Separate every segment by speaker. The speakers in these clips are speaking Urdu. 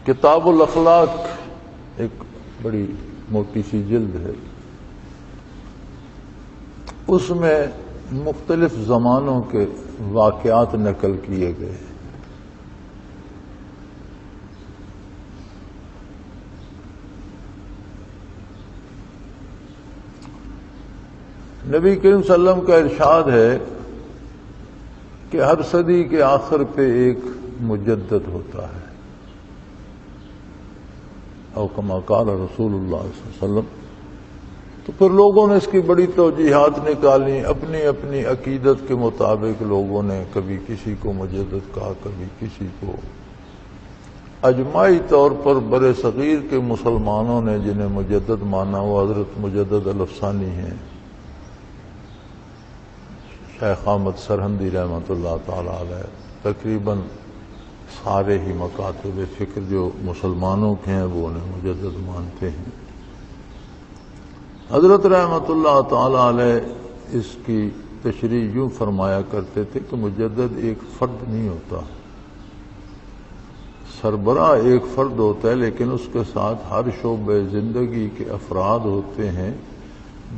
Speaker 1: کتاب الاخلاق ایک بڑی موٹی سی جلد ہے، اس میں مختلف زمانوں کے واقعات نقل کیے گئے۔ نبی کریم صلی اللہ علیہ وسلم کا ارشاد ہے کہ ہر صدی کے آخر پہ ایک مجدد ہوتا ہے، او کما قال رسول اللہ صلی اللہ علیہ وسلم۔ تو پھر لوگوں نے اس کی بڑی توجیحات نکالی، اپنی اپنی عقیدت کے مطابق لوگوں نے کبھی کسی کو مجدد کہا، کبھی کسی کو۔ اجماعی طور پر بر صغیر کے مسلمانوں نے جنہیں مجدد مانا وہ حضرت مجدد الافسانی ہیں، شیخ احمد سرہندی رحمۃ اللہ تعالی علیہ۔ تقریباً سارے ہی مکاتب فکر جو مسلمانوں کے ہیں وہ انہیں مجدد مانتے ہیں۔ حضرت رحمۃ اللہ تعالی علیہ اس کی تشریح یوں فرمایا کرتے تھے کہ مجدد ایک فرد نہیں ہوتا، سربراہ ایک فرد ہوتا ہے، لیکن اس کے ساتھ ہر شعبے زندگی کے افراد ہوتے ہیں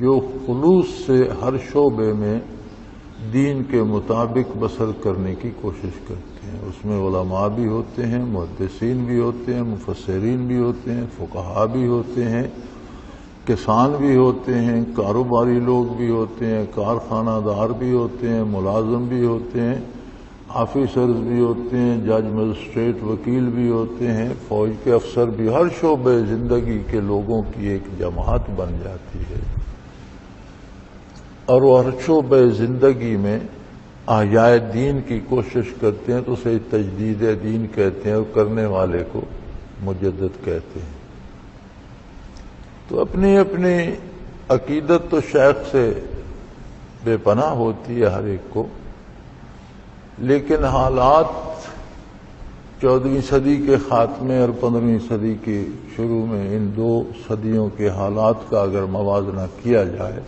Speaker 1: جو خلوص سے ہر شعبے میں دین کے مطابق بسر کرنے کی کوشش کرتے ہیں۔ اس میں علماء بھی ہوتے ہیں، محدثین بھی ہوتے ہیں، مفسرین بھی ہوتے ہیں، فقہاء بھی ہوتے ہیں، کسان بھی ہوتے ہیں، کاروباری لوگ بھی ہوتے ہیں، کارخانہ دار بھی ہوتے ہیں، ملازم بھی ہوتے ہیں، آفیسرز بھی ہوتے ہیں، جج مجسٹریٹ وکیل بھی ہوتے ہیں، فوج کے افسر بھی۔ ہر شعبے زندگی کے لوگوں کی ایک جماعت بن جاتی ہے، اور وہ ہر شعبے زندگی میں احیاء دین کی کوشش کرتے ہیں، تو اسے تجدید دین کہتے ہیں، اور کرنے والے کو مجدد کہتے ہیں۔ تو اپنی اپنی عقیدت تو شیخ سے بے پناہ ہوتی ہے ہر ایک کو، لیکن حالات 14ویں صدی کے خاتمے اور 15ویں صدی کے شروع میں ان دو صدیوں کے حالات کا اگر موازنہ کیا جائے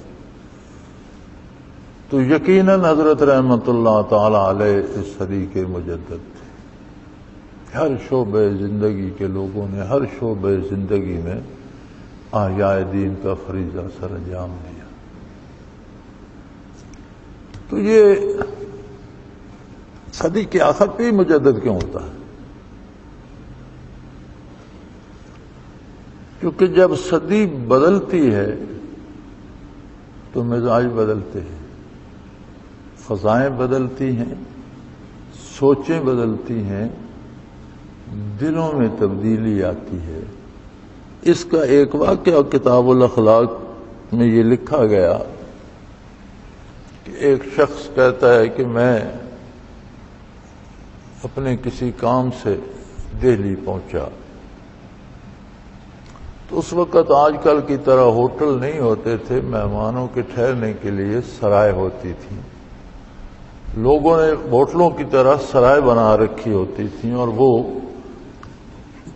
Speaker 1: تو یقیناً حضرت رحمۃ اللہ تعالی علیہ اس صدی کے مجدد تھے۔ ہر شعبے زندگی کے لوگوں نے ہر شعبے زندگی میں احیاء دین کا فریضہ سر انجام دیا۔ تو یہ صدی کے آخر پہ ہی مجدد کیوں ہوتا ہے؟ کیونکہ جب صدی بدلتی ہے تو مزاج بدلتے ہیں، فضائیں بدلتی ہیں، سوچیں بدلتی ہیں، دلوں میں تبدیلی آتی ہے۔ اس کا ایک واقعہ کتاب الاخلاق میں یہ لکھا گیا کہ ایک شخص کہتا ہے کہ میں اپنے کسی کام سے دہلی پہنچا، تو اس وقت آج کل کی طرح ہوٹل نہیں ہوتے تھے، مہمانوں کے ٹھہرنے کے لیے سرائے ہوتی تھیں۔ لوگوں نے ہوٹلوں کی طرح سرائے بنا رکھی ہوتی تھیں، اور وہ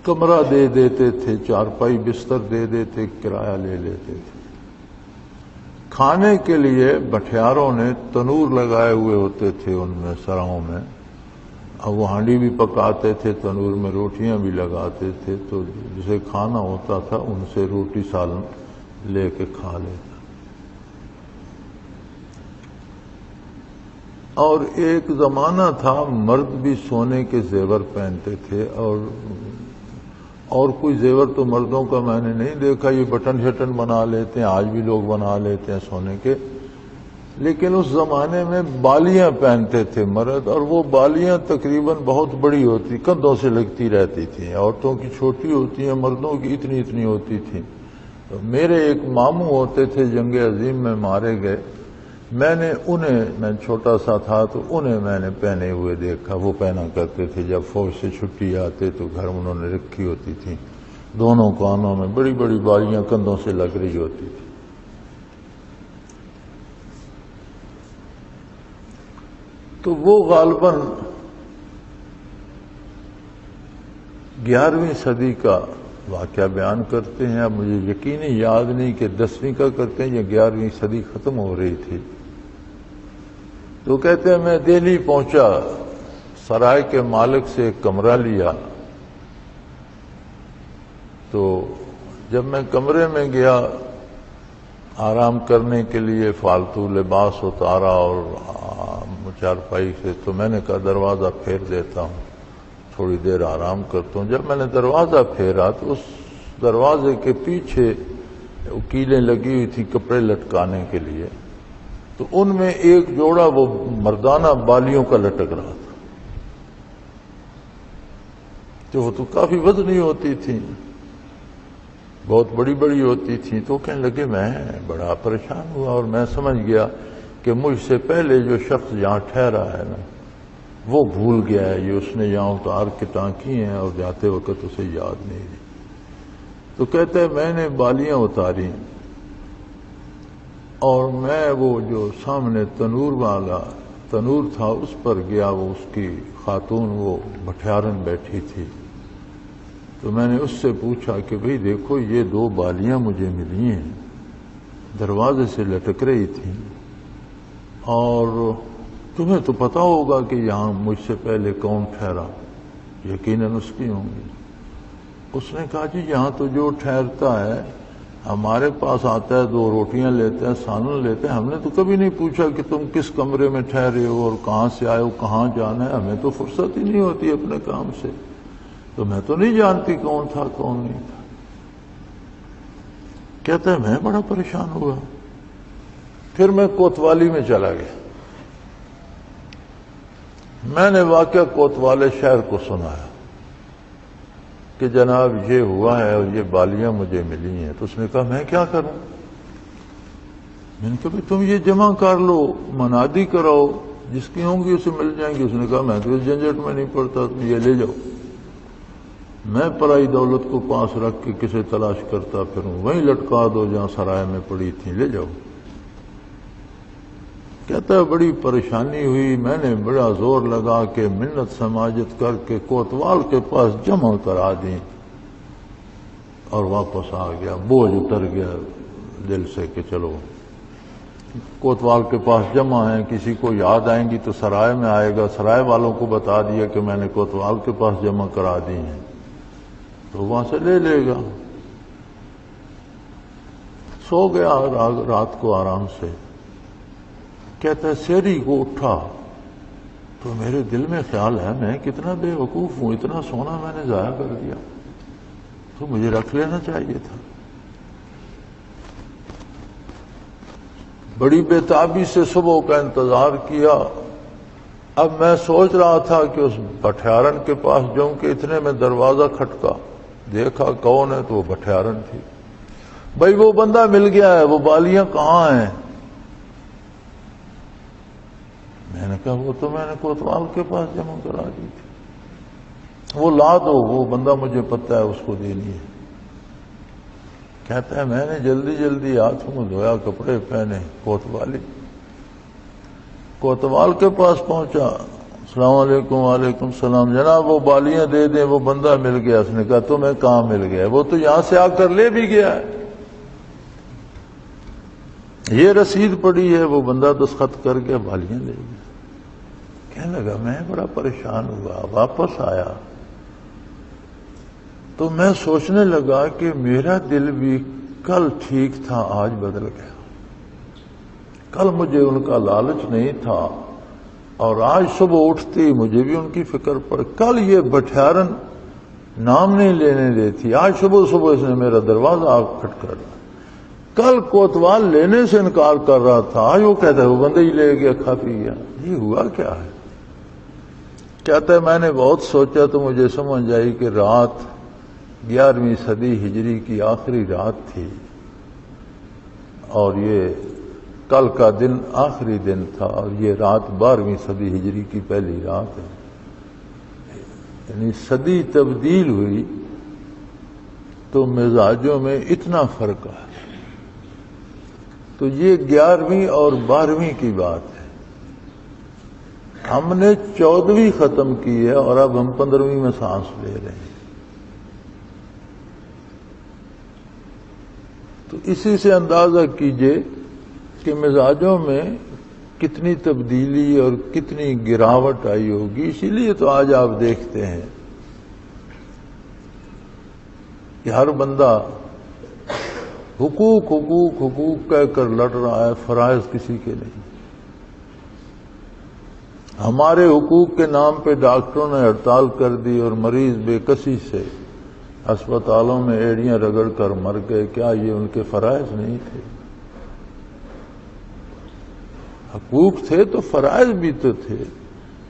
Speaker 1: کمرہ دے دیتے تھے، چارپائی بستر دے دیتے، کرایہ لے لیتے تھے۔ کھانے کے لیے بٹھیاروں نے تنور لگائے ہوئے ہوتے تھے ان میں سراؤں میں، اب وہ ہانڈی بھی پکاتے تھے، تنور میں روٹیاں بھی لگاتے تھے، تو جسے کھانا ہوتا تھا ان سے روٹی سالن لے کے کھا لیتا۔ اور ایک زمانہ تھا مرد بھی سونے کے زیور پہنتے تھے، اور کوئی زیور تو مردوں کا میں نے نہیں دیکھا، یہ بٹن شٹن بنا لیتے ہیں، آج بھی لوگ بنا لیتے ہیں سونے کے، لیکن اس زمانے میں بالیاں پہنتے تھے مرد، اور وہ بالیاں تقریباً بہت بڑی ہوتی، کندھوں سے لگتی رہتی تھیں۔ عورتوں کی چھوٹی ہوتی ہیں، مردوں کی اتنی اتنی ہوتی تھیں۔ تو میرے ایک ماموں ہوتے تھے، جنگ عظیم میں مارے گئے، میں چھوٹا سا تھا تو انہیں میں نے پہنے ہوئے دیکھا، وہ پہنا کرتے تھے جب فوج سے چھٹی آتے تو گھر میں انہوں نے رکھی ہوتی تھی، دونوں کانوں میں بڑی بڑی بالیاں کندھوں سے لگ رہی ہوتی تھی۔ تو وہ غالباً 11ویں صدی کا واقعہ بیان کرتے ہیں، اب مجھے یقینی یاد نہیں کہ 10ویں کا کرتے ہیں یا 11ویں صدی ختم ہو رہی تھی۔ تو کہتے ہیں میں دہلی پہنچا، سرائے کے مالک سے ایک کمرہ لیا، تو جب میں کمرے میں گیا آرام کرنے کے لیے، فالتو لباس اتارا اور چارپائی سے، تو میں نے کہا دروازہ پھیر دیتا ہوں، تھوڑی دیر آرام کرتا ہوں۔ جب میں نے دروازہ پھیرا تو اس دروازے کے پیچھے کیلیں لگی ہوئی تھی کپڑے لٹکانے کے لیے، تو ان میں ایک جوڑا وہ مردانہ بالیوں کا لٹک رہا تھا، تو وہ تو کافی وزنی ہوتی تھی، بہت بڑی بڑی ہوتی تھی۔ تو کہنے لگے، میں بڑا پریشان ہوا اور میں سمجھ گیا کہ مجھ سے پہلے جو شخص یہاں ٹھہرا ہے نا وہ بھول گیا ہے، یہ اس نے یہاں اتار کے ٹانکی ہیں اور جاتے وقت اسے یاد نہیں رہی۔ تو کہتے ہیں میں نے بالیاں اتاری اور میں وہ جو سامنے تنور تھا اس پر گیا، وہ اس کی خاتون وہ بٹھیارن بیٹھی تھی، تو میں نے اس سے پوچھا کہ بھئی دیکھو یہ 2 بالیاں مجھے ملی ہیں، دروازے سے لٹک رہی تھیں، اور تمہیں تو پتا ہوگا کہ یہاں مجھ سے پہلے کون ٹھہرا، یقیناً اس کی ہوں گی۔ اس نے کہا جی یہاں تو جو ٹھہرتا ہے ہمارے پاس آتا ہے، 2 روٹیاں لیتے ہیں، سالن لیتے ہیں، ہم نے تو کبھی نہیں پوچھا کہ تم کس کمرے میں ٹھہرے ہو اور کہاں سے آئے ہو، کہاں جانا ہے، ہمیں تو فرصت ہی نہیں ہوتی اپنے کام سے، تو میں تو نہیں جانتی کون تھا کون نہیں تھا۔ کہتا ہے میں بڑا پریشان ہوا، پھر میں کوتوالی میں چلا گیا، میں نے واقعہ کوتوالے شہر کو سنایا کہ جناب یہ ہوا ہے اور یہ بالیاں مجھے ملی ہیں۔ تو اس نے کہا میں کیا کروں؟ میں نے کہا تم یہ جمع کر لو، منادی کراؤ، جس کی ہوں گی اسے مل جائیں گی۔ اس نے کہا میں تو اس جھنجٹ میں نہیں پڑتا، تم یہ لے جاؤ، میں پرائی دولت کو پاس رکھ کے کسے تلاش کرتا پھروں، وہیں لٹکا دو جہاں سرائے میں پڑی تھی، لے جاؤ۔ کہتا ہے بڑی پریشانی ہوئی، میں نے بڑا زور لگا کے منت سماجت کر کے کوتوال کے پاس جمع کرا دی اور واپس آ گیا، بوجھ اتر گیا دل سے کہ چلو کوتوال کے پاس جمع ہیں، کسی کو یاد آئیں گی تو سرائے میں آئے گا، سرائے والوں کو بتا دیا کہ میں نے کوتوال کے پاس جمع کرا دی ہیں تو وہاں سے لے لے گا۔ سو گیا رات کو آرام سے۔ کہتا ہے سحری کو اٹھا تو میرے دل میں خیال ہے میں کتنا بے وقوف ہوں، اتنا سونا میں نے ضائع کر دیا، تو مجھے رکھ لینا چاہیے تھا۔ بڑی بے تابی سے صبح کا انتظار کیا۔ اب میں سوچ رہا تھا کہ اس بٹھیارن کے پاس جاؤں کہ اتنے میں دروازہ کھٹکا، دیکھا کون ہے تو وہ بٹھیارن تھی۔ بھائی وہ بندہ مل گیا ہے، وہ بالیاں کہاں ہیں؟ میں نے کہا وہ تو میں نے کوتوال کے پاس جمع کرا دی تھی، وہ لا دو، وہ بندہ مجھے پتہ ہے اس کو دینی ہے۔ کہتا ہے میں نے جلدی جلدی ہاتھ منہ دھویا، کپڑے پہنے، کوتوال کے پاس پہنچا، السلام علیکم۔ وعلیکم السلام، جناب وہ بالیاں دے دیں، وہ بندہ مل گیا۔ اس نے کہا تمہیں کہاں مل گیا؟ وہ تو یہاں سے آ کر لے بھی گیا ہے، یہ رسید پڑی ہے، وہ بندہ دستخط کر کے بالیاں لے گیا۔ کہنے لگا میں بڑا پریشان ہوا، واپس آیا تو میں سوچنے لگا کہ میرا دل بھی کل ٹھیک تھا، آج بدل گیا۔ کل مجھے ان کا لالچ نہیں تھا اور آج صبح اٹھتی مجھے بھی ان کی فکر پڑ۔ کل یہ بٹھیارن نام نہیں لینے دیتی، آج صبح صبح اس نے میرا دروازہ کھٹکھٹا دیا۔ کل کوتوال لینے سے انکار کر رہا تھا، آج وہ کہتا ہے وہ بندہ ہی لے گیا، کھا پی گیا۔ یہ ہوا کیا ہے؟ کہتا ہے میں نے بہت سوچا تو مجھے سمجھ آئی کہ رات 11ویں صدی ہجری کی آخری رات تھی اور یہ کل کا دن آخری دن تھا اور یہ رات 12ویں صدی ہجری کی پہلی رات ہے، یعنی صدی تبدیل ہوئی تو مزاجوں میں اتنا فرق ہے۔ تو یہ 11ویں اور 12ویں کی بات ہے، ہم نے 14ویں ختم کی ہے اور اب ہم 15ویں میں سانس لے رہے ہیں۔ تو اسی سے اندازہ کیجئے کہ مزاجوں میں کتنی تبدیلی اور کتنی گراوٹ آئی ہوگی۔ اسی لیے تو آج آپ دیکھتے ہیں کہ ہر بندہ حقوق حقوق حقوق کہہ کر لڑ رہا ہے، فرائض کسی کے نہیں۔ ہمارے حقوق کے نام پہ ڈاکٹروں نے ہڑتال کر دی اور مریض بے کسی سے اسپتالوں میں ایڑیاں رگڑ کر مر گئے، کیا یہ ان کے فرائض نہیں تھے؟ حقوق تھے تو فرائض بھی تو تھے۔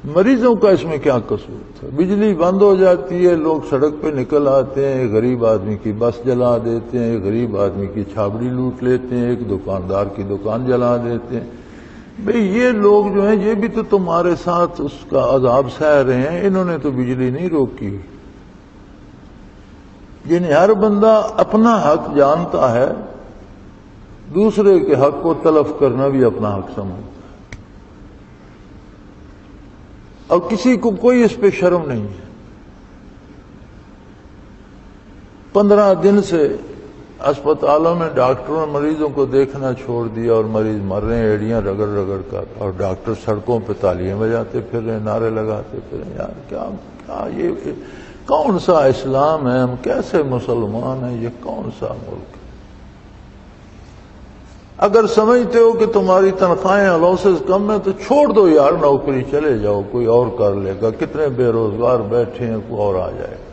Speaker 1: مریضوں کا اس میں کیا قصور تھا؟ بجلی بند ہو جاتی ہے، لوگ سڑک پہ نکل آتے ہیں، ایک غریب آدمی کی بس جلا دیتے ہیں، ایک غریب آدمی کی چھابڑی لوٹ لیتے ہیں، ایک دکاندار کی دکان جلا دیتے ہیں۔ بھئی یہ لوگ جو ہیں یہ بھی تو تمہارے ساتھ اس کا عذاب سہ رہے ہیں، انہوں نے تو بجلی نہیں روکی۔ یعنی ہر بندہ اپنا حق جانتا ہے، دوسرے کے حق کو تلف کرنا بھی اپنا حق سمجھتا ہے، اور کسی کو کوئی اس پہ شرم نہیں ہے۔ 15 دن سے اسپتالوں میں ڈاکٹروں نے مریضوں کو دیکھنا چھوڑ دیا اور مریض مر رہے ہیں ایڑیاں رگڑ رگڑ کر، اور ڈاکٹر سڑکوں پہ تالیاں بجاتے پھر رہے ہیں، نعرے لگاتے پھر رہے ہیں۔ یار کیا یہ کون سا اسلام ہے؟ ہم کیسے مسلمان ہیں؟ یہ کون سا ملک ہے؟ اگر سمجھتے ہو کہ تمہاری تنخواہیں الاؤنسز کم ہیں تو چھوڑ دو یار، نوکری چلے جاؤ، کوئی اور کر لے گا۔ کتنے بے روزگار بیٹھے ہیں، کوئی اور آ جائے گا۔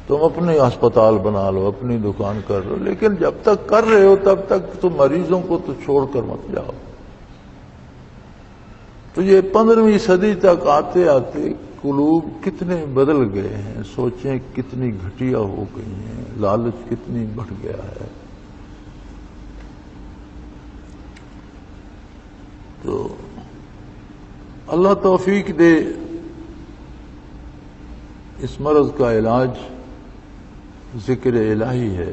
Speaker 1: تم اپنے ہسپتال بنا لو، اپنی دکان کر لو، لیکن جب تک کر رہے ہو تب تک تو مریضوں کو تو چھوڑ کر مت جاؤ۔ تو یہ 15ویں صدی تک آتے آتے قلوب کتنے بدل گئے ہیں، سوچیں کتنی گھٹیا ہو گئی ہیں، لالچ کتنی بڑھ گیا ہے۔ تو اللہ توفیق دے، اس مرض کا علاج ذکر الہی ہے۔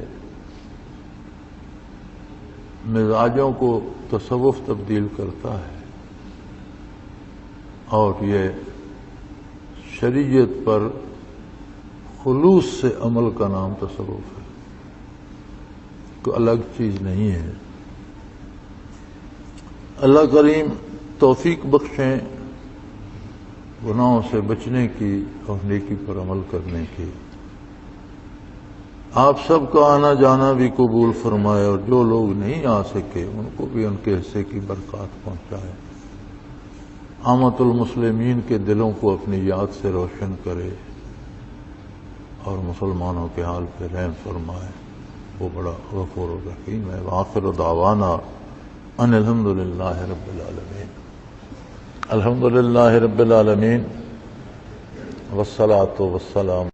Speaker 1: مزاجوں کو تصوف تبدیل کرتا ہے، اور یہ شریعت پر خلوص سے عمل کا نام تصوف ہے، کوئی الگ چیز نہیں ہے۔ اللہ کریم توفیق بخشیں گناہوں سے بچنے کی اور نیکی پر عمل کرنے کی۔ آپ سب کا آنا جانا بھی قبول فرمائے، اور جو لوگ نہیں آ سکے ان کو بھی ان کے حصے کی برکات پہنچائے۔ عامت المسلمین کے دلوں کو اپنی یاد سے روشن کرے، اور مسلمانوں کے حال پہ رحم فرمائے، وہ بڑا غفور الرحیم ہے۔ وآخر دعوانا ان الحمدللہ رب العالمین۔ الحمدللہ رب العالمین، والصلاة والسلام